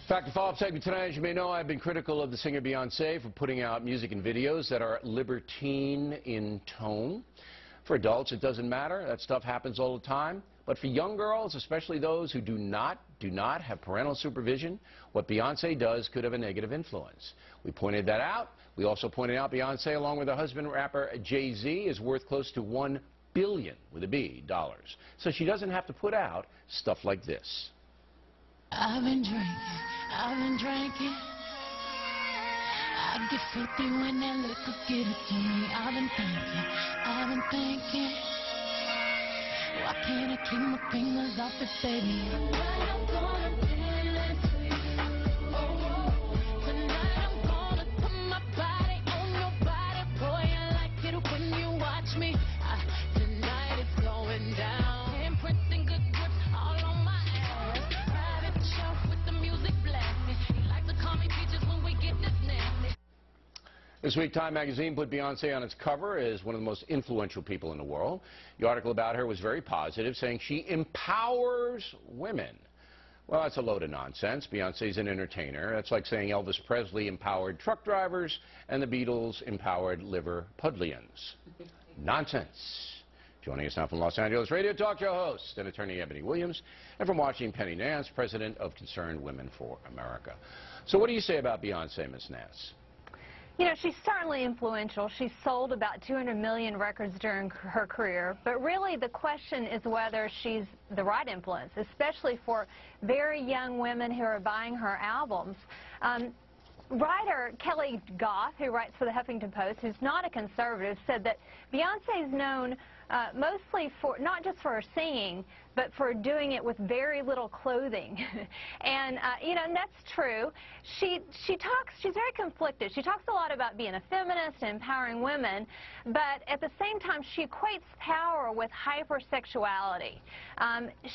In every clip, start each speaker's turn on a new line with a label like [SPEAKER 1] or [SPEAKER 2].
[SPEAKER 1] Fact to follow-up segment tonight. As you may know, I've been critical of the singer Beyonce for putting out music and videos that are libertine in tone. For adults, it doesn't matter. That stuff happens all the time. But for young girls, especially those who do not have parental supervision, what Beyonce does could have a negative influence. We pointed that out. We also pointed out Beyonce, along with her husband, rapper Jay-Z, is worth close to $1 billion, with a B, dollars. So she doesn't have to put out stuff like this.
[SPEAKER 2] I've been drinking. I get filthy when that liquor get it to me. I've been thinking, why can't I keep my fingers off it, baby? Tonight I'm gonna dance for you. Tonight I'm gonna put my body on your body. Boy, I like it when you watch me. Tonight it's going down. Handprints and good grip all on my ass. Private shelf with the music blasting. He likes to call me peaches when we get this nasty.
[SPEAKER 1] This week, Time magazine put Beyonce on its cover as one of the most influential people in the world. The article about her was very positive, saying she empowers women. Well, that's a load of nonsense. Beyonce's an entertainer. That's like saying Elvis Presley empowered truck drivers and the Beatles empowered Liverpudlians. Nonsense. Joining us now from Los Angeles, radio talk show host and attorney Ebony Williams, and from Washington, Penny Nance, president of Concerned Women for America. So what do you say about Beyonce, Ms. Nance?
[SPEAKER 3] You know, she's certainly influential. She sold about 200 million records during her career. But really, the question is whether she's the right influence, especially for very young women who are buying her albums. Writer Kelly Goff, who writes for the Huffington Post, who's not a conservative, said that Beyonce is known mostly for, not just for her singing, but for doing it with very little clothing. And, you know, and that's true. She's very conflicted. She talks a lot about being a feminist and empowering women, but at the same time, she equates power with hypersexuality.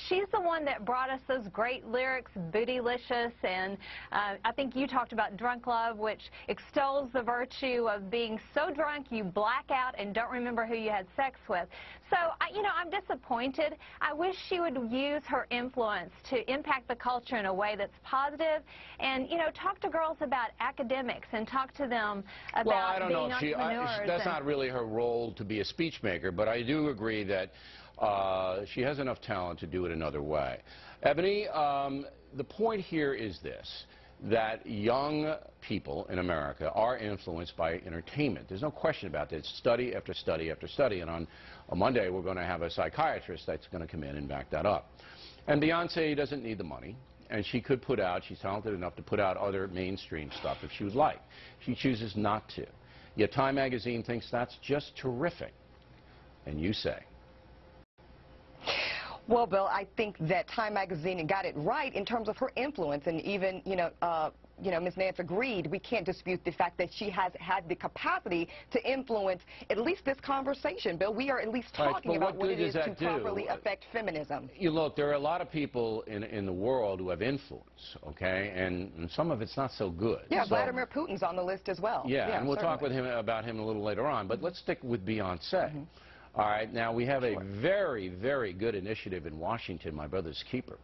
[SPEAKER 3] She's the one that brought us those great lyrics, Bootylicious, and I think you talked about Drunk Love, which extols the virtue of being so drunk you black out and don't remember who you had sex with. So, you know, I'm disappointed. I wish she would use her influence to impact the culture in a way that's positive and, you know, talk to girls about academics and talk to them about being entrepreneurs.
[SPEAKER 1] That's not really her role to be a speech maker, but I do agree that she has enough talent to do it another way. Ebony, the point here is this, that young people in America are influenced by entertainment. There's no question about that. It's study after study after study. And on Monday, we're going to have a psychiatrist that's going to come in and back that up. And Beyonce doesn't need the money. And she could put out, she's talented enough to put out other mainstream stuff if she would like. She chooses not to. Yet Time magazine thinks that's just terrific. And you say?
[SPEAKER 4] Well, Bill, I think that Time magazine got it right in terms of her influence, and even, Ms. Nance agreed. We can't dispute the fact that she has had the capacity to influence at least this conversation. Bill, we are at least talking about what it is to properly affect feminism.
[SPEAKER 1] You look, there are a lot of people in the world who have influence, okay, and some of it's not so good.
[SPEAKER 4] Yeah,
[SPEAKER 1] so,
[SPEAKER 4] Vladimir Putin's on the list as well.
[SPEAKER 1] Yeah, and we'll
[SPEAKER 4] certainly
[SPEAKER 1] talk about him a little later on, but let's stick with Beyonce. All right, now we have a very, very good initiative in Washington, My Brother's Keeper.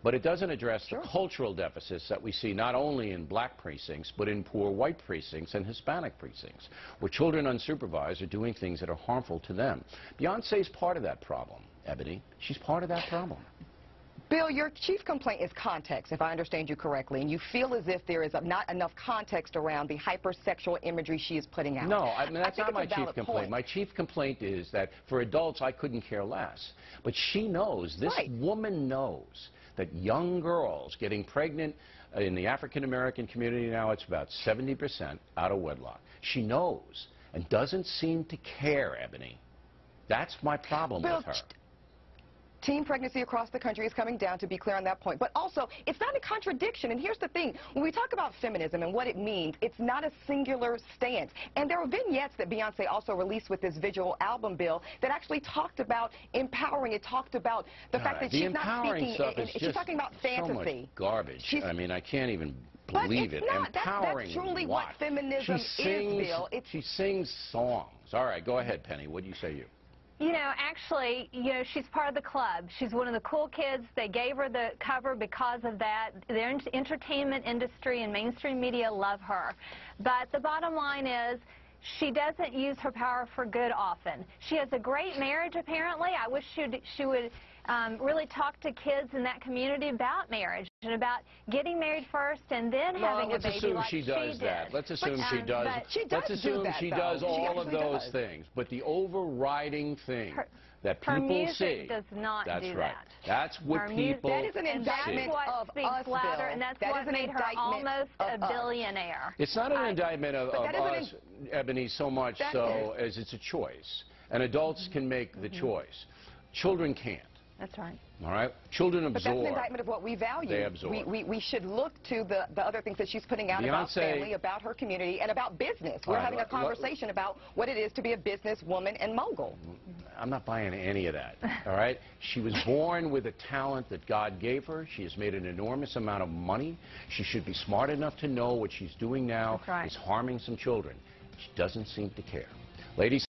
[SPEAKER 1] But it doesn't address the cultural deficits that we see not only in black precincts, but in poor white precincts and Hispanic precincts, where children unsupervised are doing things that are harmful to them. Beyonce's part of that problem, Ebony. She's part of that problem.
[SPEAKER 4] Bill, your chief complaint is context, if I understand you correctly, and you feel as if there is not enough context around the hypersexual imagery she is putting out.
[SPEAKER 1] No, I mean, that's not my chief complaint. My chief complaint is that for adults, I couldn't care less. But she knows, this woman knows, that young girls getting pregnant in the African-American community now, it's about 70% out of wedlock. She knows and doesn't seem to care, Ebony. That's my problem with her.
[SPEAKER 4] Teen pregnancy across the country is coming down, to be clear on that point. But also, it's not a contradiction. And here's the thing. When we talk about feminism and what it means, it's not a singular stance. And there were vignettes that Beyonce also released with this visual album, Bill, that actually talked about empowering. It talked about the fact that she's not speaking, she's talking about fantasy.
[SPEAKER 1] So much garbage. I mean, I can't even believe it.
[SPEAKER 4] But it's not. That's truly what feminism is, Bill.
[SPEAKER 1] She sings songs. All right, go ahead, Penny. What do you say?
[SPEAKER 3] You know, actually, she's part of the club. She's one of the cool kids. They gave her the cover because of that. The entertainment industry and mainstream media love her. But the bottom line is, she doesn't use her power for good often. She has a great marriage, apparently. I wish she would really talk to kids in that community about marriage and about getting married first and then having a baby.
[SPEAKER 1] Let's assume
[SPEAKER 3] like
[SPEAKER 1] she does that. Let's assume she does.
[SPEAKER 4] Let's assume
[SPEAKER 1] she does all of those things. But the overriding thing that people see
[SPEAKER 3] does not
[SPEAKER 1] that's
[SPEAKER 3] do
[SPEAKER 1] right.
[SPEAKER 3] that.
[SPEAKER 1] That's what people
[SPEAKER 4] That is an indictment of us,
[SPEAKER 3] louder, and that's what made her almost a billionaire.
[SPEAKER 1] It's not an indictment of us, Ebony, so much so as it's a choice. And adults can make the choice. Children can't.
[SPEAKER 3] That's right.
[SPEAKER 1] All right? Children absorb.
[SPEAKER 4] But that's an indictment of what we value.
[SPEAKER 1] They absorb.
[SPEAKER 4] We should look to the other things that she's putting out about family, about her community, and about business. We're having a conversation about what it is to be a businesswoman and mogul.
[SPEAKER 1] I'm not buying any of that, all right? She was born with a talent that God gave her. She has made an enormous amount of money. She should be smart enough to know what she's doing now is harming some children. She doesn't seem to care. Ladies.